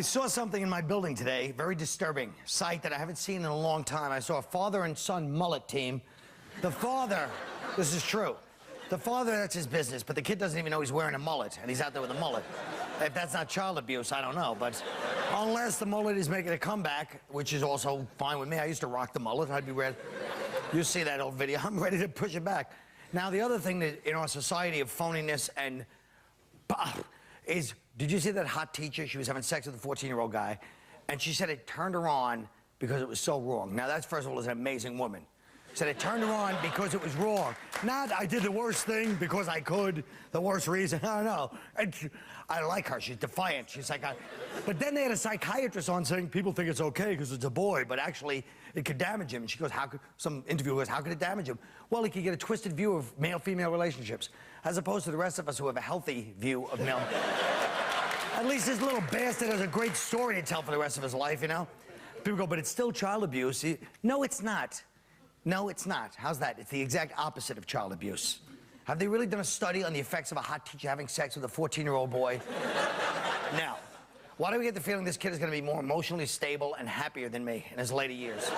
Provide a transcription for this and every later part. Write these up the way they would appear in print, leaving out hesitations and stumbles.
I saw something in my building today, very disturbing sight that I haven't seen in a long time. I saw a father and son mullet team. The father, this is true. The father, that's his business, but the kid doesn't even know he's wearing a mullet, and he's out there with a mullet. If that's not child abuse, I don't know, but unless the mullet is making a comeback, which is also fine with me. I used to rock the mullet. I'd be ready. You see that old video. I'm ready to push it back. Now, the other thing that in our society of phoniness and is, did you see that hot teacher? She was having sex with a 14-year-old guy, and she said it turned her on because it was so wrong. Now, that's, first of all, is an amazing woman. Said it turned her on because it was wrong. Not, I did the worst thing because I could, the worst reason. I don't know. And I like her. She's defiant. She's like, but then they had a psychiatrist on saying people think it's okay because it's a boy, but actually it could damage him. And she goes, how could, some interviewer goes, how could it damage him? Well, he could get a twisted view of male-female relationships, as opposed to the rest of us who have a healthy view of male. At least this little bastard has a great story to tell for the rest of his life, you know? People go, but it's still child abuse. No, it's not. No, it's not. How's that? It's the exact opposite of child abuse. Have they really done a study on the effects of a hot teacher having sex with a 14-year-old boy? Now, why do we get the feeling this kid is going to be more emotionally stable and happier than me in his later years?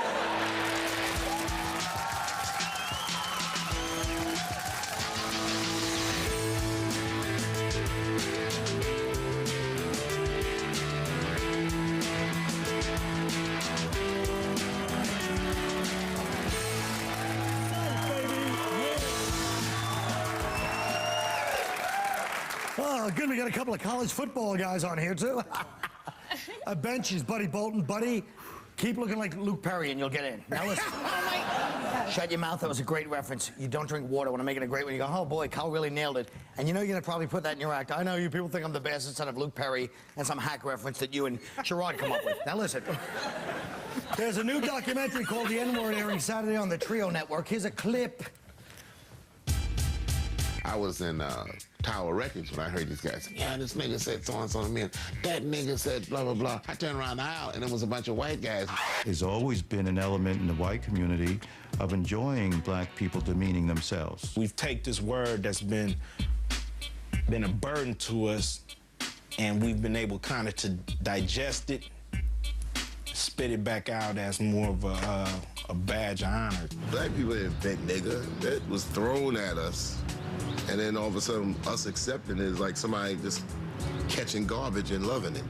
Oh, good, we got a couple of college football guys on here, too. A bench is Buddy Bolton. Buddy, keep looking like Luke Perry and you'll get in. Now listen. Shut your mouth, that was a great reference. You don't drink water when I'm making a great one. You go, oh boy, Kyle really nailed it. And you know you're gonna probably put that in your act. I know you people think I'm the bastard son of Luke Perry and some hack reference that you and Sherrod come up with. Now listen. There's a new documentary called The N-Word airing Saturday on the Trio Network. Here's a clip. I was in Tower Records when I heard these guys. Yeah, this nigga said so-and-so to me, and that nigga said blah, blah, blah. I turned around the aisle, and it was a bunch of white guys. There's always been an element in the white community of enjoying black people demeaning themselves. We've taken this word that's been a burden to us, and we've been able kind of to digest it, spit it back out as more of a badge of honor. Black people didn't invent nigga. That was thrown at us. And then all of a sudden, us accepting it is like somebody just catching garbage and loving it.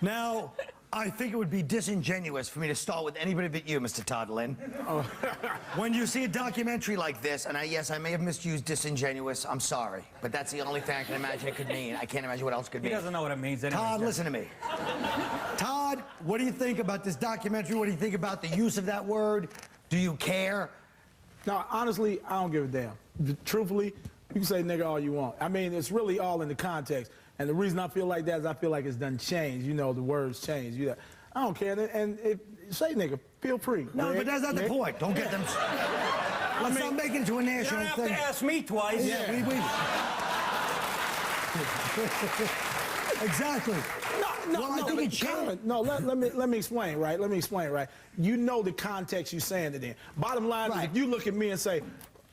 Now, I think it would be disingenuous for me to start with anybody but you, Mr. Todd, Lynn. Oh. When you see a documentary like this, and yes, I may have misused disingenuous, I'm sorry, but that's the only thing I can imagine it could mean. I can't imagine what else it could mean. He doesn't know what it means anyway. Todd, listen to me. Todd, what do you think about this documentary? What do you think about the use of that word? Do you care? No, honestly, I don't give a damn. Truthfully, you can say nigga all you want. I mean, it's really all in the context. And the reason I feel like that is I feel like it's done changed. You know, the words change. I don't care. And if, say nigga, feel free. No, but that's not the point. Don't get them. Let's not make it into a national thing. You don't have to ask me twice. Yeah, Exactly. Let me explain, right? Let me explain, right? You know the context you're saying it in. Bottom line is if you look at me and say,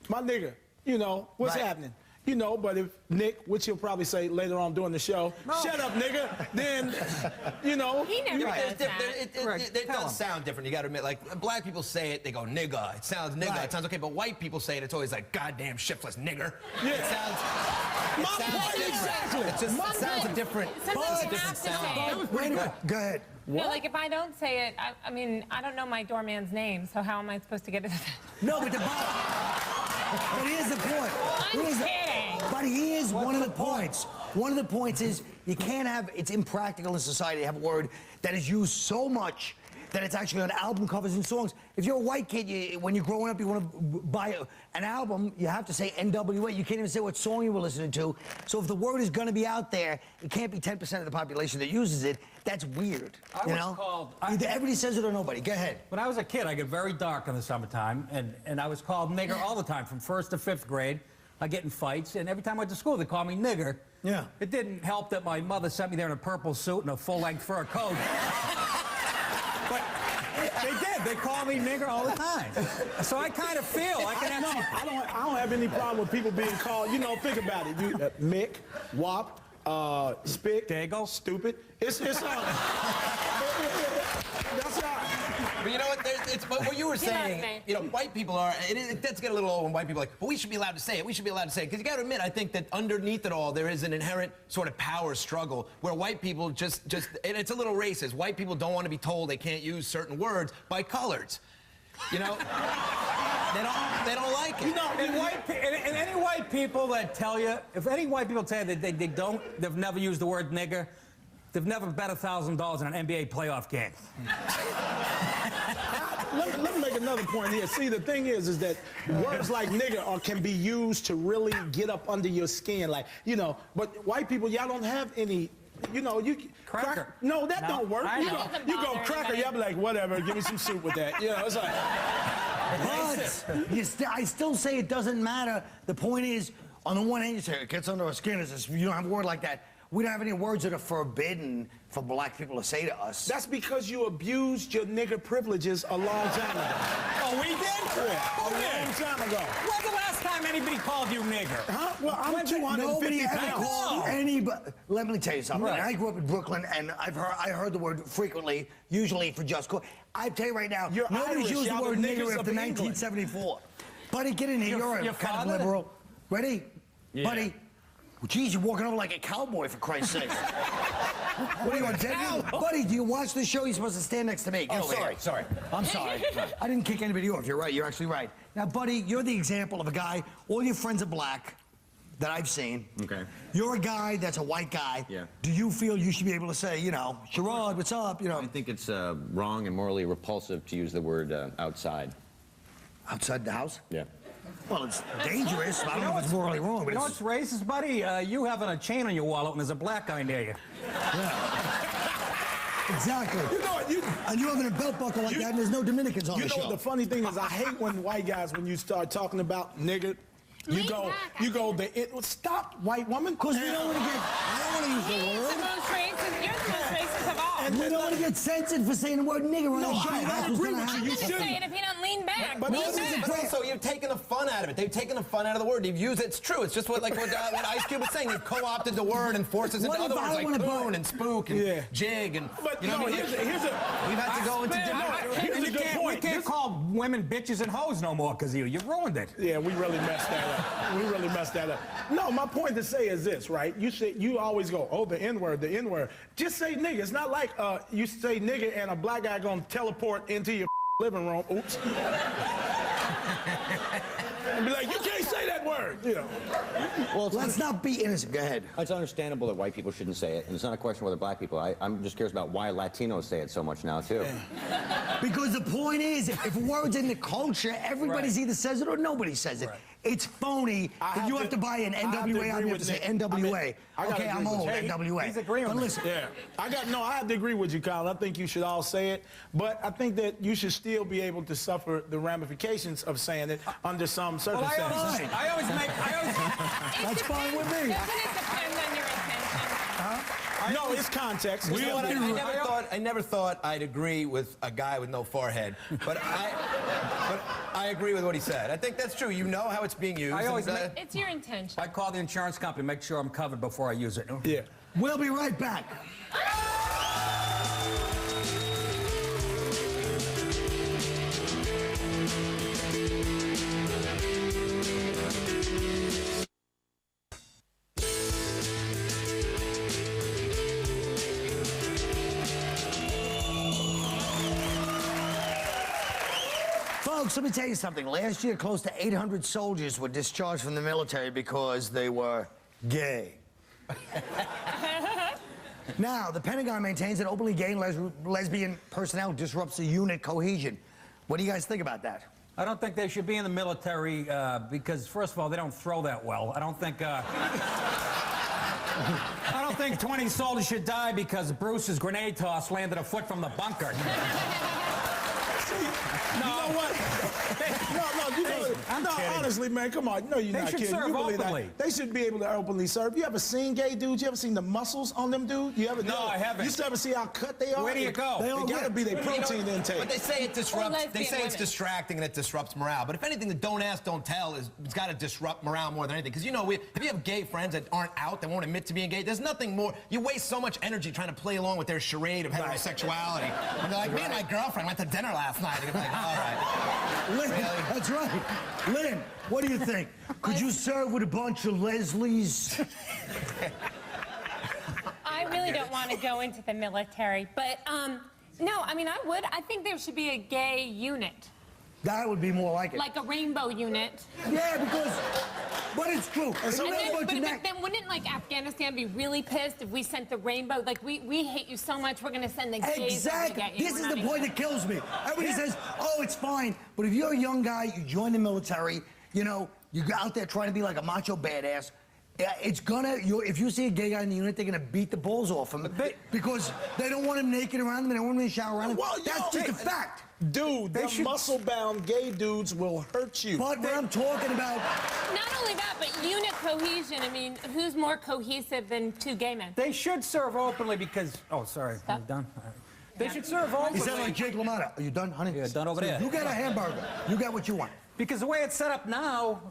my nigga, you know, what's happening? You know, but if Nick, which he'll probably say later on during the show, shut up, nigga, then, you know. He never does that. It does sound different, you gotta admit. Like, black people say it, they go, nigga. It sounds nigga, it sounds okay, but white people say it, it's always like, goddamn shiftless nigger. Yeah. It sounds different. Exactly. It just sounds a different, sound. Go ahead. No, like, if I don't say it, I mean, I don't know my doorman's name, so how am I supposed to get it? No, but but here's the point. I'm kidding. But here's one of the points. One of the points is you can't have, it's impractical in society to have a word that is used so much that it's actually on album covers and songs. If you're a white kid, when you're growing up, you want to buy an album, you have to say NWA. You can't even say what song you were listening to. So if the word is going to be out there, it can't be 10% of the population that uses it. That's weird. Either everybody says it or nobody. Go ahead. When I was a kid, I get very dark in the summertime, and I was called nigger all the time, from 1st to 5th grade. I get in fights, and every time I went to school, they called me nigger. Yeah. It didn't help that my mother sent me there in a purple suit and a full-length fur coat. But they did. They call me nigger all the time. So I kind of feel I can have... I don't have any problem with people being called, you know, think about it. Mick, Wop, Spick, Dago, stupid. It's that's not. But you know what? But what you were saying, you know, white people are. It does get a little old when white people are like, but we should be allowed to say it. We should be allowed to say it. Because you got to admit, I think that underneath it all, there is an inherent sort of power struggle where white people just and it's a little racist. White people don't want to be told they can't use certain words by coloreds. You know, they don't like it. You know, and any white people that tell you, if any white people tell you that they've never used the word nigger, they've never bet $1,000 in an NBA playoff game. Let me make another point here. See, the thing is that words like nigger can be used to really get up under your skin, like, you know. But white people, y'all don't have any. You know, cracker. No, that don't work. You go cracker, y'all be like, whatever, give me some soup with that. You know, it's like. But I still say it doesn't matter. The point is, on the one hand, you say it gets under our skin. You don't have a word like that. We don't have any words that are forbidden for black people to say to us. That's because you abused your nigger privileges a long time ago. Oh, we did? Yeah, a long time ago. When's the last time anybody called you nigger? Huh? Well, I'm 250 pounds. Anybody. Let me tell you something. Right. I grew up in Brooklyn, and I heard the word frequently, usually for just cause. I tell you right now, nobody's used the word nigger after 1974. Buddy, get in here. You're a kind of liberal. Ready? Yeah. Buddy. Geez, you're walking over like a cowboy, for Christ's sake. What are you on, Ted? Buddy, do you watch this show? You're supposed to stand next to me. Get over here. Sorry. I'm sorry. I didn't kick anybody off. You're right. You're actually right. Now, buddy, you're the example of a guy, all your friends are black that I've seen. Okay. You're a guy that's a white guy. Yeah. Do you feel you should be able to say, you know, Sherrod, what's up? You know. I think it's wrong and morally repulsive to use the word outside. Outside the house? Yeah. Well, it's dangerous. I don't know if it's morally wrong, but you know what's racist, buddy? You having a chain on your wallet and there's a black guy near you. Yeah. Exactly. You know what? And you having a belt buckle like that, and there's no Dominicans on the show. You know what the funny thing is? I hate when white guys, when you start talking about nigger, stop, white woman. Because we don't want to get, I don't want to use the word. You're the most racist of all. And we don't want to get censored for saying the word nigger on the show. I agree with you. You should say it if you don't lean back. But also, you've taken the fun out of it. They've taken the fun out of the word. You've used it. It's true. It's just what Ice Cube was saying. You've co-opted the word and forced us into other words like coon and spook and jig and. But you know, we've had to go into different. We can't call women bitches and hoes no more because you ruined it. Yeah, we really messed that up. No, my point to say is this, right? You always go, oh, the N-word, the N-word. Just say nigga. It's not like you say nigga and a black guy gonna teleport into your living room. Oops. And be like, you can't say that word. You know. Well, let's not be innocent. Go ahead. It's understandable that white people shouldn't say it, and it's not a question whether black people. I'm just curious about why Latinos say it so much now too. Yeah. Because the point is, if a word's in the culture, everybody's either says it or nobody says it. Right. It's phony. You have to buy an NWA. I have to say NWA. Okay, I'm old. NWA. He's agreeing with me. Listen, I have to agree with you, Kyle. I think you should all say it, but I think that you should still be able to suffer the ramifications of saying it under some circumstances. Well, I always That's fine with me. Doesn't it depend on your intention? No, it's context. I never thought I'd agree with a guy with no forehead, but I agree with what he said. I think that's true. You know how it's being used. It's your intention. I call the insurance company, make sure I'm covered before I use it. Yeah. We'll be right back. Folks, let me tell you something. Last year, close to 800 soldiers were discharged from the military because they were gay. Now, the Pentagon maintains that openly gay and lesbian personnel disrupts the unit cohesion. What do you guys think about that? I don't think they should be in the military because, first of all, they don't throw that well. I don't think 20 soldiers should die because Bruce's grenade toss landed a foot from the bunker. You know what? No, honestly, man, come on. No, you're They not should kidding. serve You believe openly. that? They should be able to openly serve. You ever seen gay dudes? You ever seen the muscles on them dudes? You ever? No, I haven't. You still ever see how cut they are? Where do you go? They all gotta be their protein intake. But they say it disrupts. lesbian They say it's women. distracting and it disrupts morale. But if anything, the don't ask, don't tell it's got to disrupt morale more than anything. Because you know, if you have gay friends that aren't out, that won't admit to being gay, there's nothing more. You waste so much energy trying to play along with their charade of heterosexuality. And they're like, me and my girlfriend went to dinner last night. And you're like, all right. Lynn, Really? that's right. Lynn, what do you think? Could you serve with a bunch of Leslies? I really don't want to go into the military, but no, I mean, I would. I think there should be a gay unit, That would be more like it. like a rainbow unit. Yeah, because, but it's true. It's And not a then, bunch but of neck- then wouldn't like Afghanistan be really pissed if we sent the rainbow? Like we hate you so much, we're gonna send the gays. Exactly. To get you. This We're is not the even point gonna- that kills me. Everybody says, oh, it's fine. But if you're a young guy, you join the military, you know, you go out there trying to be like a macho badass, it's gonna, if you see a gay guy in the unit, they're gonna beat the balls off him because they don't want him naked around them, they don't want him in the shower around them. Well, That's just a fact. Dude, the muscle-bound gay dudes will hurt you. But what I'm talking about... Not only that, but unit cohesion. I mean, who's more cohesive than two gay men? They should serve openly because... Oh, sorry. Are you done? All right. They should serve openly. You sound like Jake LaMotta. Are you done, honey? Yeah, done over there. You got a hamburger. You got what you want. Because the way it's set up now,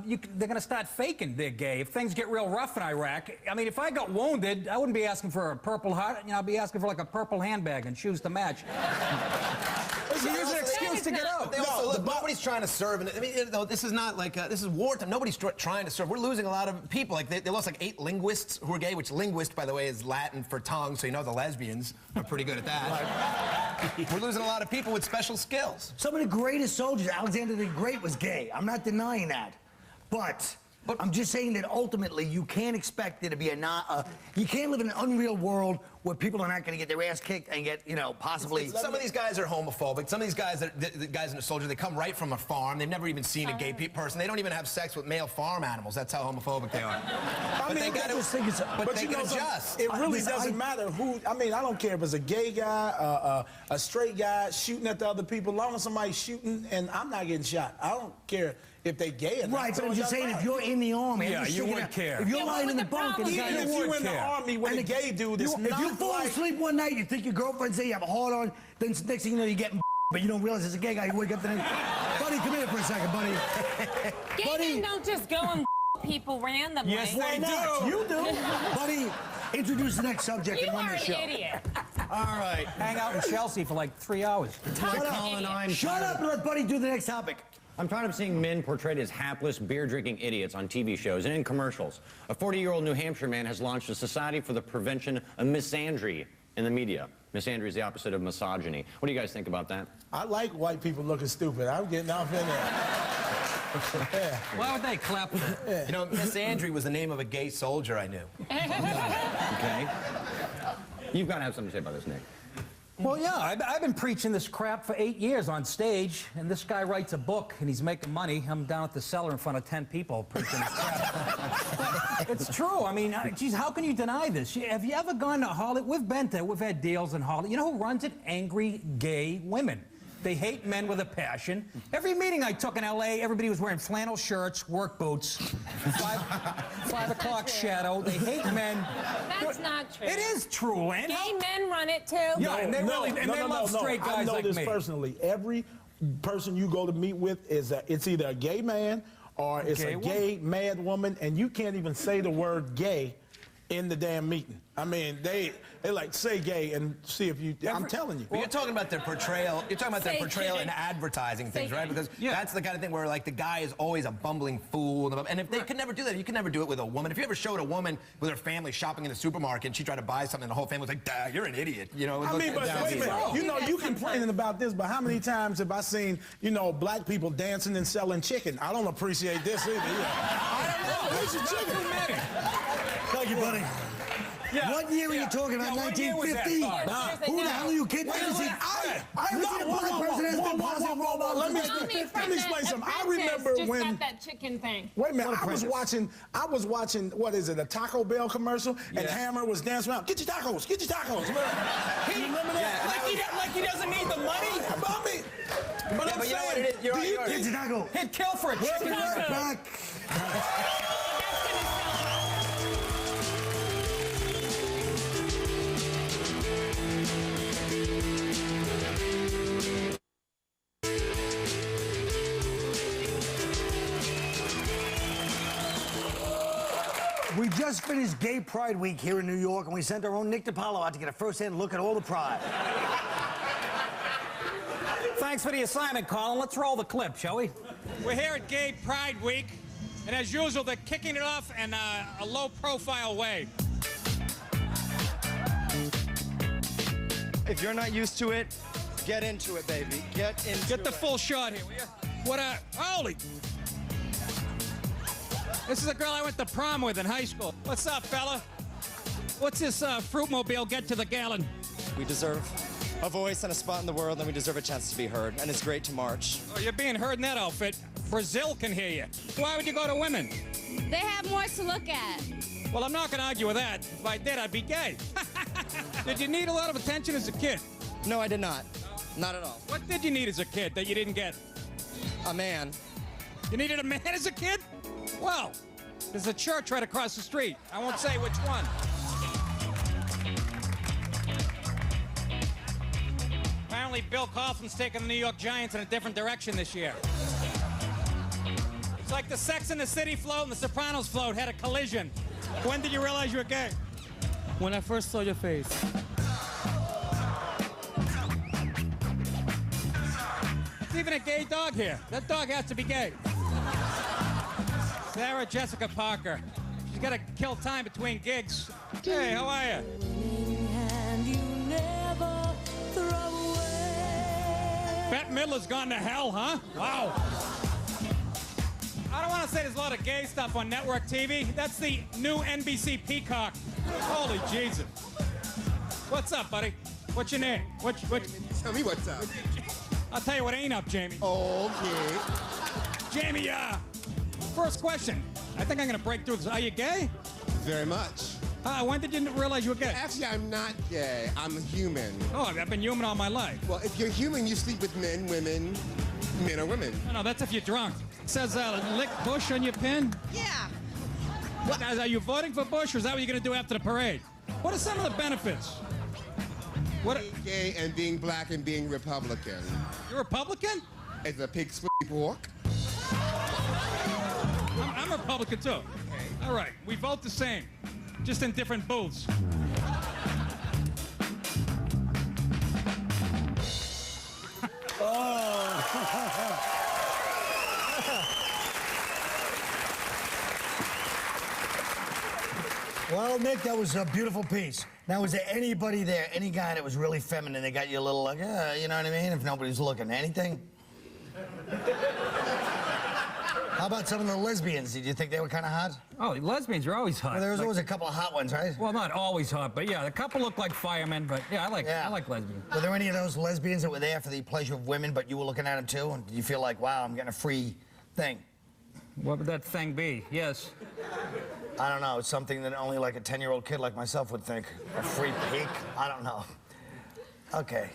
they're going to start faking they're gay. If things get real rough in Iraq, I mean, if I got wounded, I wouldn't be asking for a Purple Heart. You know, I'd be asking for like a purple handbag and shoes to match. Use an excuse to get out. They also, look, nobody's trying to serve. And I mean, you know, this is not like this is wartime. Nobody's trying to serve. We're losing a lot of people. Like they lost like 8 linguists who are gay, which linguist, by the way, is Latin for tongue. So you know the lesbians are pretty good at that. We're losing a lot of people with special skills. Some of the greatest soldiers, Alexander the Great was gay. I'm not denying that. But I'm just saying that ultimately you can't expect there to be you can't live in an unreal world where people are not going to get their ass kicked and get, you know, possibly... Some of these guys are homophobic. Some of these guys, the guys in the soldiers, they come right from a farm. They've never even seen a gay person. They don't even have sex with male farm animals. That's how homophobic they are. I mean, but they can adjust. It really doesn't matter who. I mean, I don't care if it's a gay guy, a straight guy shooting at the other people. As long as somebody's shooting and I'm not getting shot, I don't care if they gay or not. Right, but I'm just saying, if you're in the army... Yeah, you would care. If you're lying in the bunk and Even if you're in the army with a gay dude, it's if you fall asleep one night, you think your girlfriend say you have a hard on, then next thing you know, you're getting but you don't realize it's a gay guy. You wake up the next... Buddy, come here for a second, buddy. Gay men don't just go and people randomly. Yes, Why they not? do. You do. Buddy, introduce the next subject You and run are the an show. idiot. All right. Hang out in Chelsea for like 3 hours. Shut up and let Buddy do the next topic. I'm tired of seeing men portrayed as hapless, beer-drinking idiots on TV shows and in commercials. A 40-year-old New Hampshire man has launched a society for the prevention of misandry in the media. Misandry is the opposite of misogyny. What do you guys think about that? I like white people looking stupid. I'm getting off in there. Yeah. Why would they clap for that? You know, Miss Andrew was the name of a gay soldier I knew. Okay. You've got to have something to say about this, Nick. Well, yeah, I've been preaching this crap for 8 years on stage, and this guy writes a book, and he's making money. I'm down at the cellar in front of 10 people preaching this crap. It's true. I mean, geez, how can you deny this? Have you ever gone to Hollywood? We've been there. We've had deals in Hollywood. You know who runs it? Angry gay women. They hate men with a passion. Every meeting I took in L.A., everybody was wearing flannel shirts, work boots, 5 o'clock shadow. They hate men. That's not true. It is true, Lynn. Gay men run it too. Yeah, and they love straight guys I know like this me. personally. Every person you go to meet with it's either a gay man or it's a gay mad woman, and you can't even say the word gay in the damn meeting. I mean, they like say gay and see if you. I'm telling you. Well, you're talking about their portrayal. You're talking about their portrayal in advertising things, right? Because that's the kind of thing where like the guy is always a bumbling fool, and if they could never do that, you can never do it with a woman. If you ever showed a woman with her family shopping in the supermarket and she tried to buy something, and the whole family was like, "Duh, you're an idiot." You know. I mean, but wait a minute. You know, you complaining about this, but how many times have I seen black people dancing and selling chicken? I don't appreciate this either. I don't know. Where's your chicken? Thank you, buddy. Yeah. What year are you talking about? 1950? Who the hell are you kidding? Let me explain something. I remember just when got that chicken thing. Wait a minute. I was watching what is it? A Taco Bell commercial, and Hammer was dancing around. Get your tacos. Get your tacos. You remember that? Like he doesn't need the money. But Yeah, I'm but you know what saying, it is? You're do you right. think- Kids taco. Hit kill for a We'll be chicken. right back. We just finished Gay Pride Week here in New York, and we sent our own Nick DiPaolo out to get a first-hand look at all the pride. Thanks for the assignment, Colin. Let's roll the clip, shall we? We're here at Gay Pride Week, and as usual, they're kicking it off in a low-profile way. If you're not used to it, get into it, baby. Get into it. Get the full shot here, will you? What a... Holy... This is a girl I went to prom with in high school. What's up, fella? What's this fruitmobile get to the gallon? We deserve a voice and a spot in the world, and we deserve a chance to be heard, and it's great to march. Oh, you're being heard in that outfit. Brazil can hear you. Why would you go to women? They have more to look at. Well, I'm not going to argue with that. If I did, I'd be gay. Did you need a lot of attention as a kid? No, I did not. Not at all. What did you need as a kid that you didn't get? A man. You needed a man as a kid? Well, there's a church right across the street. I won't say which one. Apparently, Bill Coughlin's taking the New York Giants in a different direction this year. It's like the Sex and the City float and the Sopranos float had a collision. When did you realize you were gay? When I first saw your face. There's even a gay dog here. That dog has to be gay. Sarah Jessica Parker. She's got to kill time between gigs. Hey, how are you? Bette Midler's gone to hell, huh? Wow. I don't want to say there's a lot of gay stuff on network TV. That's the new NBC Peacock. Holy Jesus. What's up, buddy? What's your name? What? Tell me what's up. I'll tell you what ain't up, Jamie. Okay. Jamie, first question. I think I'm going to break through. Are you gay? Very much. When did you realize you were gay? Actually, I'm not gay. I'm human. Oh, I've been human all my life. Well, if you're human, you sleep with men, women, men or women. No, that's if you're drunk. It says lick Bush on your pin. Yeah. What, are you voting for Bush, or is that what you're going to do after the parade? What are some of the benefits? What? Being gay and being black and being Republican. You're Republican? Is a pig sweet pork? I'm Republican, too. Okay. All right, we vote the same, just in different booths. Well, Nick, that was a beautiful piece. Now, was there anybody there, any guy that was really feminine that got you a little like, you know what I mean? If nobody's looking, anything? How about some of the lesbians? Did you think they were kind of hot? Oh, lesbians are always hot. Well, there was always a couple of hot ones, right? Well, not always hot, but yeah, a couple look like firemen, but yeah, I like lesbians. Were there any of those lesbians that were there for the pleasure of women, but you were looking at them too? And did you feel like, wow, I'm getting a free thing? What would that thing be? Yes. I don't know. It's something that only like a 10-year-old kid like myself would think. A free peek? I don't know. Okay.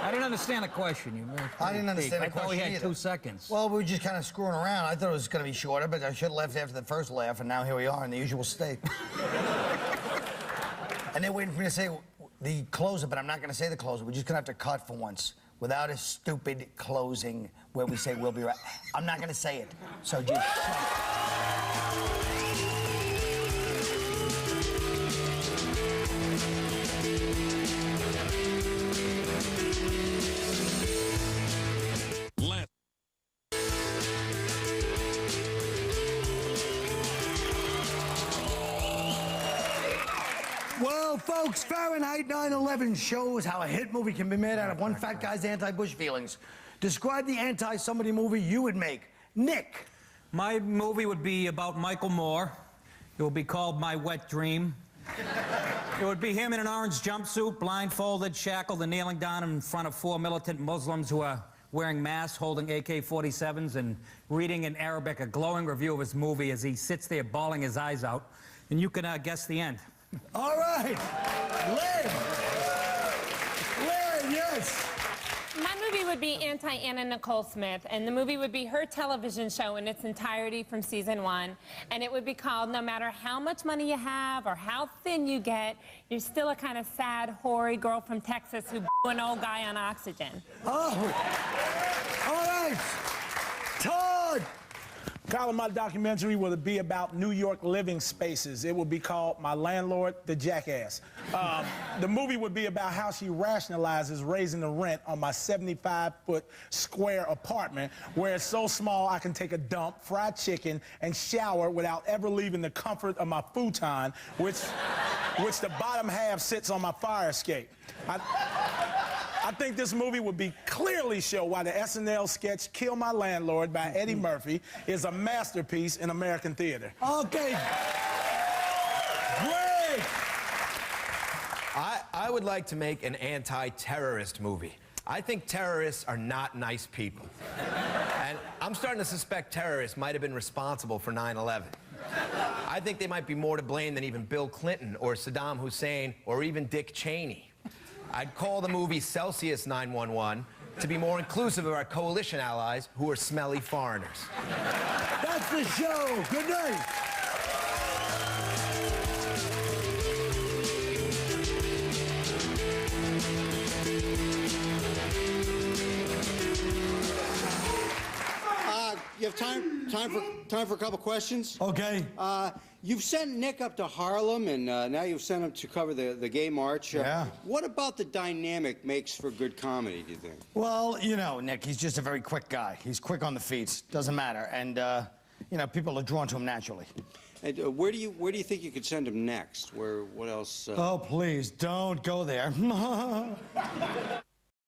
I didn't understand the question. I didn't understand the question I thought we had either. 2 seconds. Well, we were just kind of screwing around. I thought it was going to be shorter, but I should have left after the first laugh, and now here we are in the usual state. And they're waiting for me to say the closer, but I'm not going to say the closer. We're just going to have to cut for once without a stupid closing where we say we'll be right. I'm not going to say it, so just shut up. Well, folks, Fahrenheit 9/11 shows how a hit movie can be made out of one fat guy's anti-Bush feelings. Describe the anti-somebody movie you would make. Nick. My movie would be about Michael Moore. It would be called My Wet Dream. It would be him in an orange jumpsuit, blindfolded, shackled, and kneeling down in front of 4 militant Muslims who are wearing masks, holding AK-47s, and reading in Arabic a glowing review of his movie as he sits there bawling his eyes out. And you can guess the end. All right. Lynn. Lynn, yes. My movie would be anti-Anna Nicole Smith, and the movie would be her television show in its entirety from season 1, and it would be called No Matter How Much Money You Have or How Thin You Get, You're Still a Kind of Sad, hoary girl from Texas who blew an old guy on oxygen. Oh, all right. Todd! Colin, my documentary will be about New York living spaces. It will be called My Landlord, the Jackass. The movie would be about how she rationalizes raising the rent on my 75-foot square apartment, where it's so small I can take a dump, fry chicken, and shower without ever leaving the comfort of my futon, which the bottom half sits on my fire escape. I think this movie would be clearly show why the SNL sketch Kill My Landlord by Eddie Murphy is a masterpiece in American theater. Okay. Great. I would like to make an anti-terrorist movie. I think terrorists are not nice people. And I'm starting to suspect terrorists might have been responsible for 9/11. I think they might be more to blame than even Bill Clinton or Saddam Hussein or even Dick Cheney. I'd call the movie Celsius 911 to be more inclusive of our coalition allies who are smelly foreigners. That's the show. Good night. You have time for a couple questions? Okay. You've sent Nick up to Harlem, and now you've sent him to cover the gay march. Yeah. What about the dynamic makes for good comedy, do you think? Well, you know, Nick, he's just a very quick guy. He's quick on the feet. Doesn't matter. And, you know, people are drawn to him naturally. And where do you think you could send him next? What else? Oh, please, don't go there.